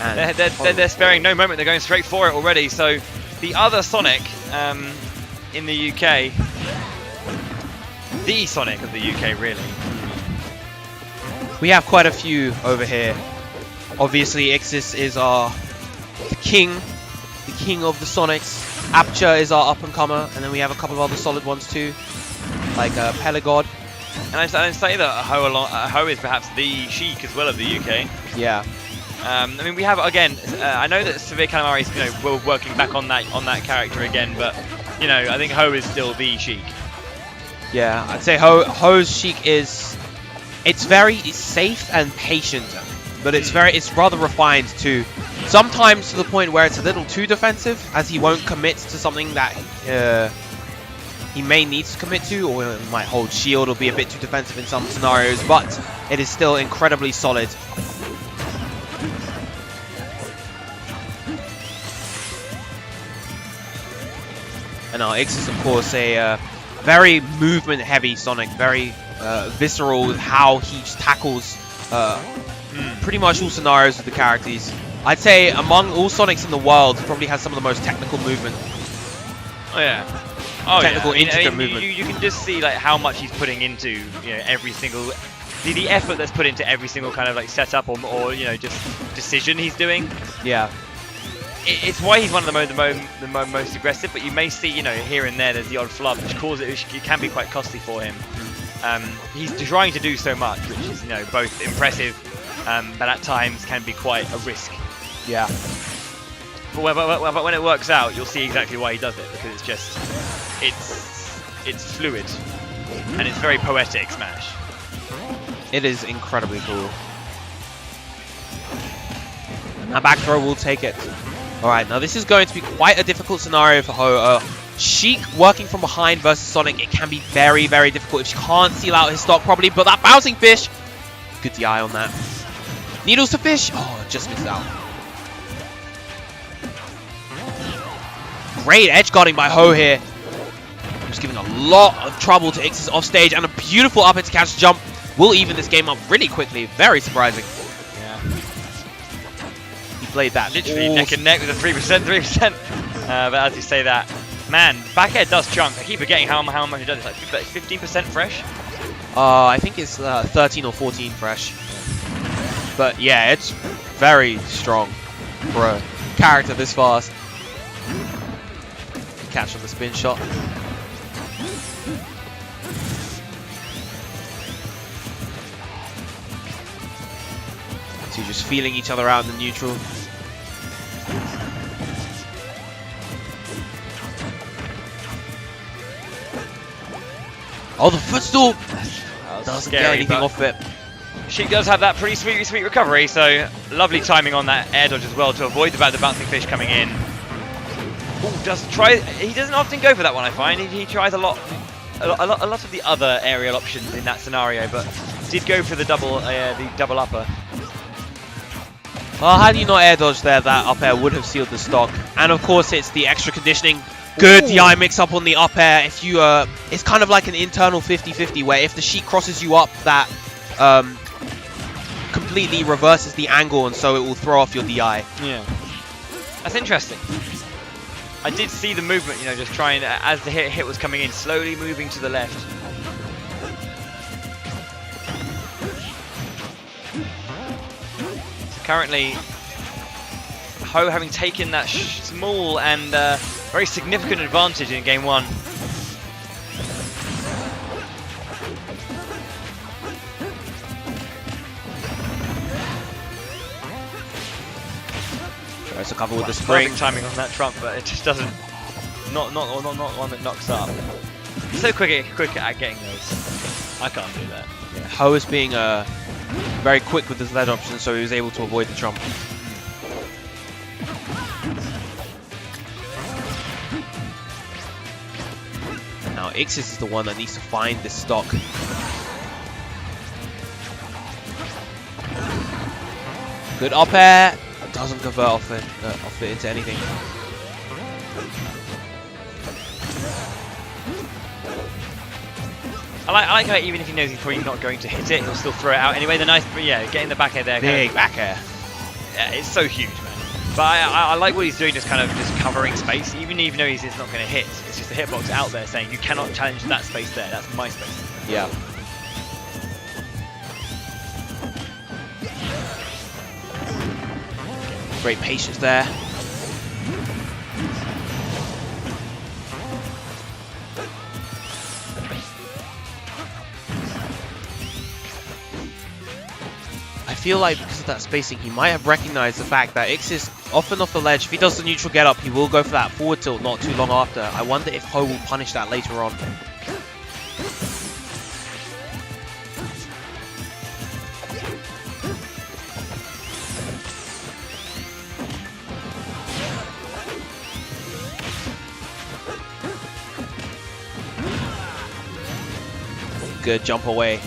And they're sparing no moment. They're going straight for it already. So the other Sonic in the UK, the Sonic of the UK, really. we have quite a few over here. Obviously, Ixis is the king of the Sonics. Aperture is our up-and-comer, and then we have a couple of other solid ones too, like Peligod. And I'd say that Ho is perhaps the Sheik as well of the UK. Yeah. I mean, we have again. I know that Severe Calamari is, we're working back on that character again, but I think Ho is still the Sheik. Yeah, I'd say Ho's Sheik is. It's very safe and patient, but it's rather refined too. Sometimes to the point where it's a little too defensive, as he won't commit to something that he may need to commit to, or it might hold shield or be a bit too defensive in some scenarios, but it is still incredibly solid. And our Ixis, of course, a very movement-heavy Sonic, very visceral with how he tackles pretty much all scenarios with the characters. I'd say among all Sonics in the world, he probably has some of the most technical movement. Oh yeah. Technical, intricate movement. You can just see like how much he's putting into every single the effort that's put into every single kind of like setup or just decision he's doing. Yeah. It's why he's one of the most aggressive, but you may see here and there there's the odd flub which can be quite costly for him. He's trying to do so much, which is both impressive, but at times can be quite a risk. Yeah. But when it works out, you'll see exactly why he does it, because it's fluid and it's very poetic Smash. It is incredibly cool. Now back throw will take it. Alright, now this is going to be quite a difficult scenario for Ho. Sheik working from behind versus Sonic, it can be very, very difficult if she can't seal out his stock properly, but that bouncing fish, good DI on that. Needles to fish, oh, just missed out. Great edge guarding by Ho here. Just giving a lot of trouble to Ixis off stage, and a beautiful up into catch jump will even this game up really quickly. Very surprising. Yeah. He played that literally neck and neck with a 3%. But as you say that, man, back air does chunk. I keep forgetting how much it does. It's like 15% fresh. I think it's 13 or 14 fresh. But yeah, it's very strong for a character this fast. Catch on the spin shot. So just feeling each other out in the neutral. Oh, the footstool doesn't get anything off it. She does have that pretty sweet recovery, so lovely timing on that air dodge as well to avoid the bouncing fish coming in. Ooh, he doesn't often go for that one, I find. He tries a lot of the other aerial options in that scenario, but did go for the double upper. Well, had you not air dodged there, that up air would have sealed the stock. And of course, it's the extra conditioning. Good DI mix up on the up air. If you, it's kind of like an internal 50-50 where if the Sheik crosses you up, that completely reverses the angle, and so it will throw off your DI. Yeah, that's interesting. I did see the movement, just trying, as the hit was coming in, slowly moving to the left. So currently, Ho having taken that small and very significant advantage in game one. Tries to cover with the spring. Perfect timing on that trump, but it just doesn't. Not one that knocks up. He's so quick at getting those. I can't do that. Yeah, Ho is being very quick with his ledge option, so he was able to avoid the trump. Now Ixis is the one that needs to find this stock. Good up air. Doesn't convert off it into anything. I like how even if he knows he's probably not going to hit it, he'll still throw it out anyway. The nice, yeah, getting the back air there. Big back air. it's so huge, man. But I like what he's doing, just kind of just covering space, even though he's not going to hit. It's just a hitbox out there saying you cannot challenge that space there. That's my space. Yeah. Great patience there. I feel like because of that spacing, he might have recognized the fact that Ixis, often off the ledge, if he does the neutral get up, he will go for that forward tilt not too long after. I wonder if Ho will punish that later on. Good jump away.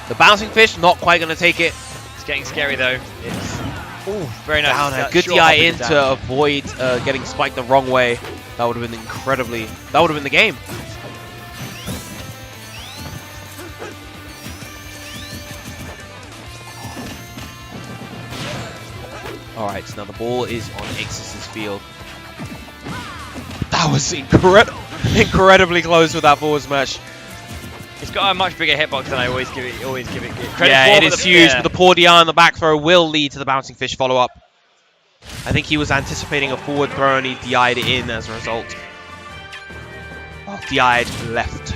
The bouncing fish, not quite going to take it. It's getting scary though. It's very nice. Down a good DI in to avoid getting spiked the wrong way. That would have been incredibly... That would have been the game. Alright, so now the ball is on Ixis' field. That was incredibly close with that forward smash. It's got a much bigger hitbox than I always give it credit for. Yeah, it is huge, but the poor DI on the back throw will lead to the bouncing fish follow-up. I think he was anticipating a forward throw and he DI'd it in as a result. Oh, DI'd left.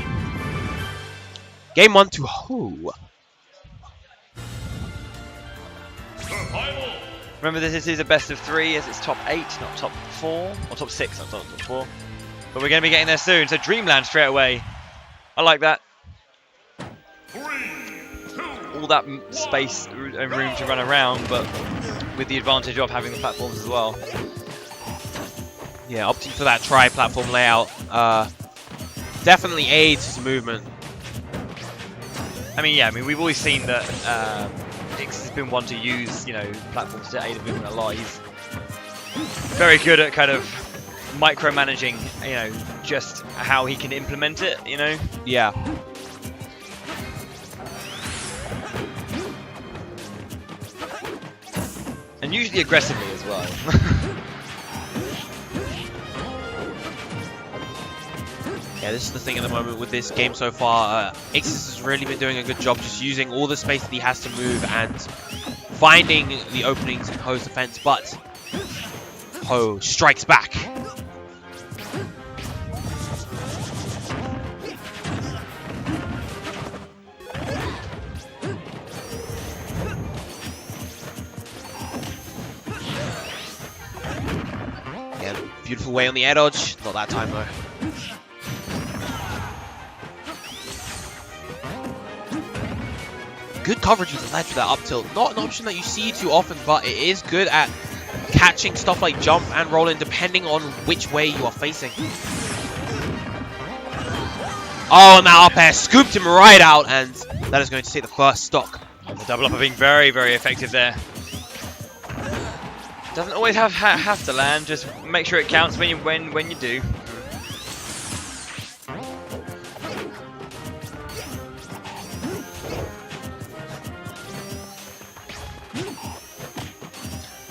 Game 1 to Ho. Remember, this is a best of 3 as it's top 8, not top 4. Or top 6, not top 4. But we're going to be getting there soon, so Dreamland straight away. I like that. All that space and room to run around, but with the advantage of having the platforms as well. Yeah, opting for that tri-platform layout definitely aids his movement. I mean, we've always seen that Ixis has been one to use, platforms to aid the movement a lot. He's very good at kind of micromanaging, just how he can implement it, Yeah. And usually aggressively as well. Yeah, this is the thing at the moment with this game so far. Ixis has really been doing a good job just using all the space that he has to move and finding the openings in Ho's defense, but Ho strikes back. Yeah, beautiful way on the air dodge. Not that time though. Good coverage with the ledge with that up tilt. Not an option that you see too often, but it is good at catching stuff like jump and roll in depending on which way you are facing. Oh, and that up air scooped him right out, and that is going to take the first stock. The double up being very, very effective there. Doesn't always have to land. Just make sure it counts when you do.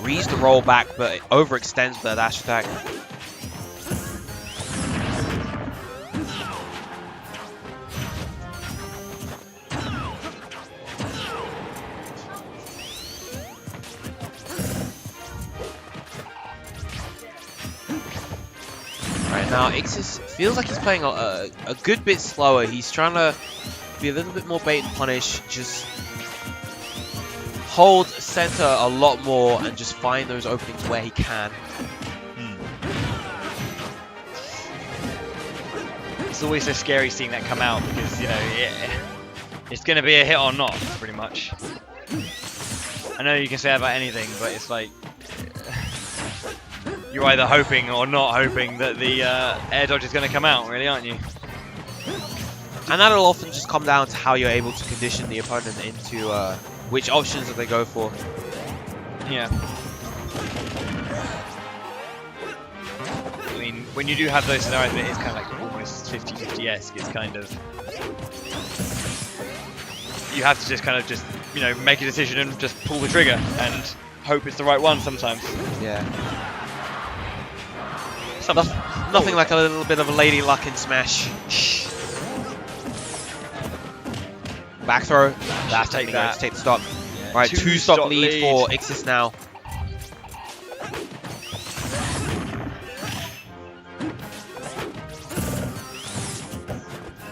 Reads the roll back, but it overextends the dash attack. Right now, Ixis feels like he's playing a good bit slower. He's trying to be a little bit more bait and punish, just hold center a lot more and just find those openings where he can. It's always so scary seeing that come out because, it's going to be a hit or not, pretty much. I know you can say that about anything, but it's like you're either hoping or not hoping that the air dodge is going to come out, really, aren't you? And that'll often just come down to how you're able to condition the opponent into which options that they go for. Yeah. I mean, when you do have those scenarios, it is kind of like almost 50-50-esque. It's kind of you have to just kind of you know, make a decision and just pull the trigger and hope it's the right one sometimes. Yeah. Nothing like a little bit of a lady luck in Smash. Back throw. That's take that. To take the stock. Yeah, Right, 2 stock lead for Ixis now.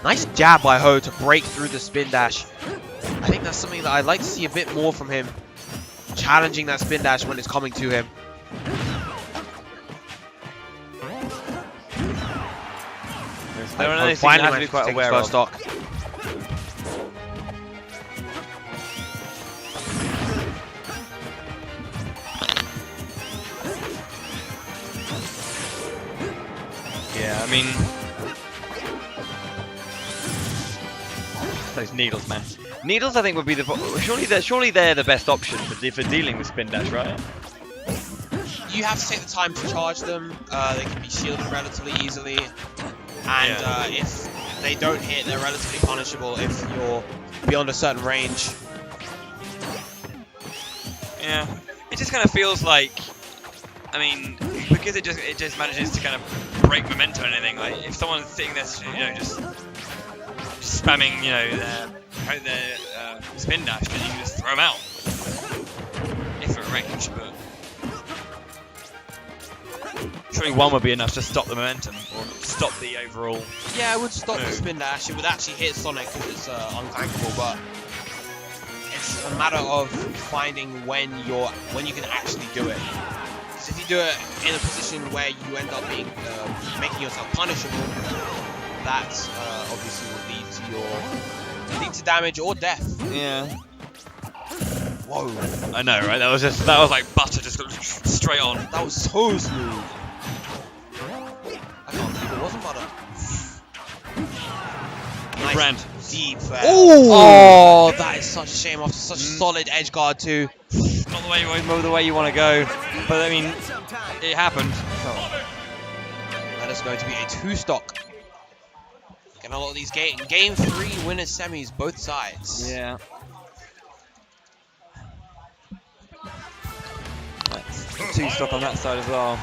Nice jab by Ho to break through the spin dash. I think that's something that I'd like to see a bit more from him. Challenging that spin dash when it's coming to him. Finally managed to quite aware of. Stock. Yeah, I mean, those needles, man. Needles, I think, would be the surely they're the best option for dealing with spin dash, right? You have to take the time to charge them. They can be shielded relatively easily, and if they don't hit, they're relatively punishable if you're beyond a certain range. Yeah, it just kind of feels like, I mean, because it just manages to kind of break momentum and anything. Like if someone's sitting there, you know, just spamming, you know, their spin dash, then you can just throw them out if they're at range. But surely one would be enough to stop the momentum or stop the overall. Yeah, it would stop move. the spin dash. It would actually hit Sonic because it's untankable, but it's a matter of finding when you can actually do it. Because if you do it in a position where you end up being making yourself punishable, that obviously will lead to damage or death. Yeah. Whoa! I know, right? That was like butter, just straight on. That was so smooth. I can't believe it wasn't butter. Nice Brand. Deep fair. Ooh. Oh, that is such a shame after such a solid edge guard too. Not the way you want to go, but I mean, it happened. Oh. That is going to be a 2-stock. Getting a lot of these game 3 winners semis both sides. Yeah. That's 2-stock on that side as well.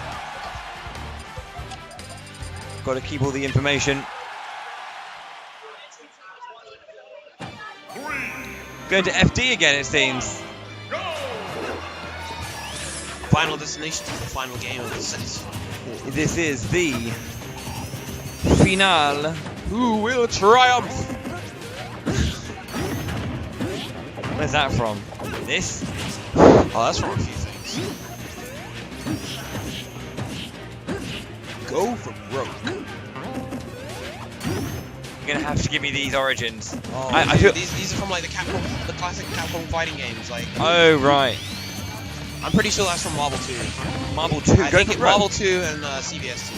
Got to keep all the information. Going to FD again, it seems. Final destination to the final game of the set. This is the finale. Who will triumph? Where's that from? This? Oh, that's from a few things. Go for broke. You're gonna have to give me these origins. Oh, I feel these are from like the classic Capcom fighting games. Like. Oh right. I'm pretty sure that's from Marvel 2. Marvel 2. I think it's Marvel 2 and CVS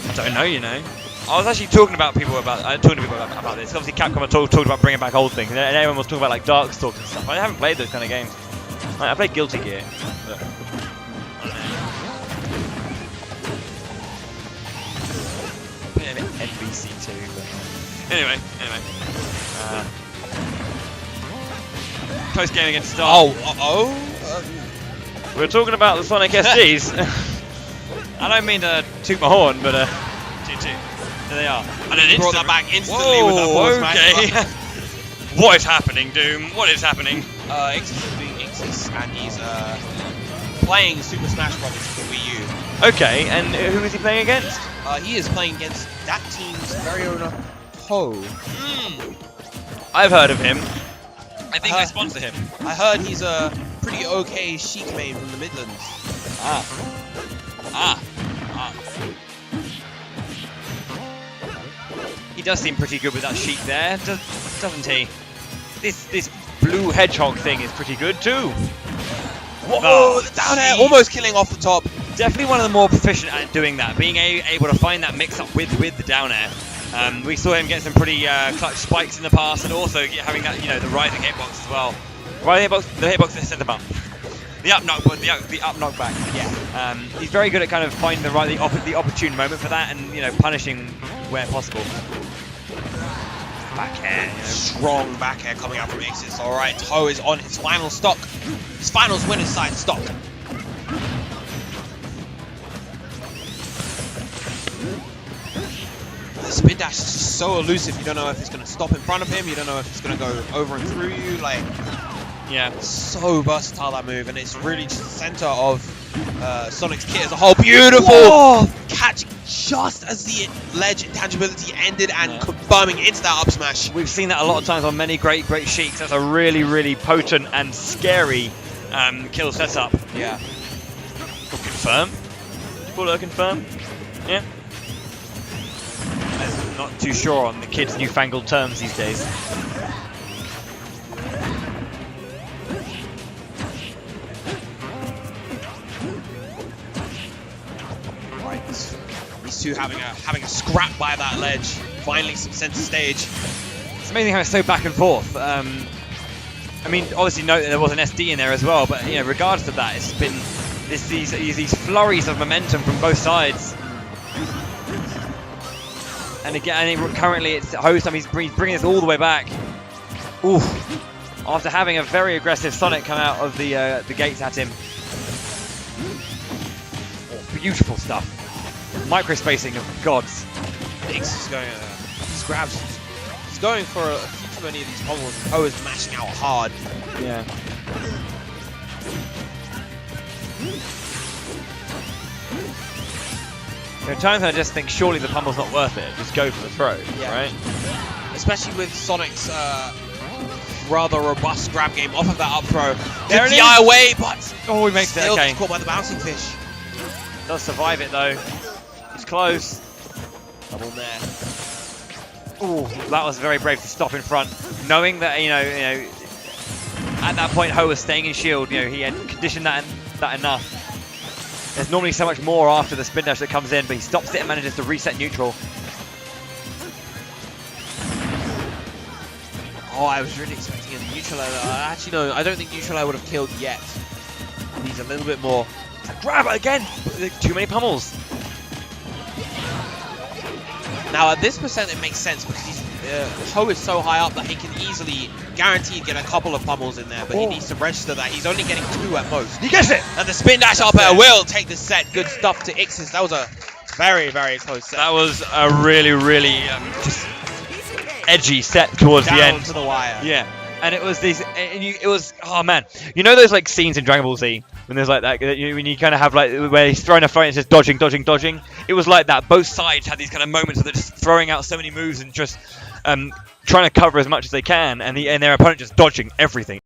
2. I don't know, you know. I was actually talking to people about this. Obviously, Capcom are talking about bringing back old things, and everyone was talking about like Darkstalkers and stuff. I haven't played those kind of games. Like, I played Guilty Gear. But NBC 2. But anyway. Close game against Star. We're talking about the Sonic SDs. I don't mean to toot my horn, but 2-2. There they are. And then brought that back instantly with that forward smash. What is happening, Doom? What is happening? Ixis is doing Ixis, and he's playing Super Smash Bros. For Wii U. Okay, and who is he playing against? He is playing against DAT-team's very own Ho. I've heard of him. I think I sponsor him. I heard he's a pretty okay Sheik main from the Midlands. He does seem pretty good with that Sheik there, doesn't he? This blue hedgehog thing is pretty good too. Whoa, the down air almost killing off the top. Definitely one of the more proficient at doing that, being able to find that mix up with the down air. We saw him get some pretty clutch spikes in the past, and also having that, you know, the rising hitbox as well. The hitbox in the centre bump the up knock, but the up knock back. Yeah. He's very good at kind of finding the opportune moment for that, and punishing where possible. Back air, strong back air coming out from Ixis. All right, Toe is on his final stock, his finals winner's side stock. The spin dash is just so elusive. You don't know if it's going to stop in front of him. You don't know if it's going to go over and through you. Like, yeah, so versatile that move, and it's really just the center of Sonic's kit as a whole. Beautiful catch just as the ledge intangibility ended and confirming into that up smash. We've seen that a lot of times on many great Sheiks. That's a really, really potent and scary kill setup. Yeah. Confirm. Call it a confirm. Yeah. I'm not too sure on the kids' newfangled terms these days. Right, these two having a scrap by that ledge. Finally, some center stage. It's amazing how it's so back and forth. I mean, obviously, note that there was an SD in there as well, but regardless of that, it's been these flurries of momentum from both sides. And again, currently it's Host. I mean, he's bringing this all the way back. Oof! After having a very aggressive Sonic come out of the gates at him. Oh, beautiful stuff. Micro spacing of gods. Ixis is going. These grabs. He's going for a few too many of these pommels. Ho is mashing out hard. Yeah. There are times when I just think surely the pummel's not worth it. Just go for the throw, right? Especially with Sonic's rather robust grab game off of that up throw. There Good it DI is. away, but Oh, he makes it. still Okay. gets caught by the bouncing fish. Does survive it though. He's close. Double there. Ooh, that was very brave to stop in front, knowing that at that point Ho was staying in shield. He had conditioned that enough. There's normally so much more after the spin dash that comes in, but he stops it and manages to reset neutral. Oh, I was really expecting a neutral air. Actually, no, I don't think neutral air would have killed yet. Needs a little bit more. Grab it again! Too many pummels. Now, at this percent, it makes sense because Ho is so high up that he can easily guaranteed get a couple of pummels in there, but he needs to register that. He's only getting 2 at most. He gets it! And the spin dash up air will take the set. Good stuff to Ixis. That was a very, very close set. That was a really, really just edgy set towards Down the end. to the wire. Yeah. And it was these, it was, oh man. You know those like scenes in Dragon Ball Z? When there's like that, when you kind of have like, where he's throwing a fight and it's just dodging, dodging, dodging. It was like that. Both sides had these kind of moments where they're just throwing out so many moves and just trying to cover as much as they can, and their opponent just dodging everything.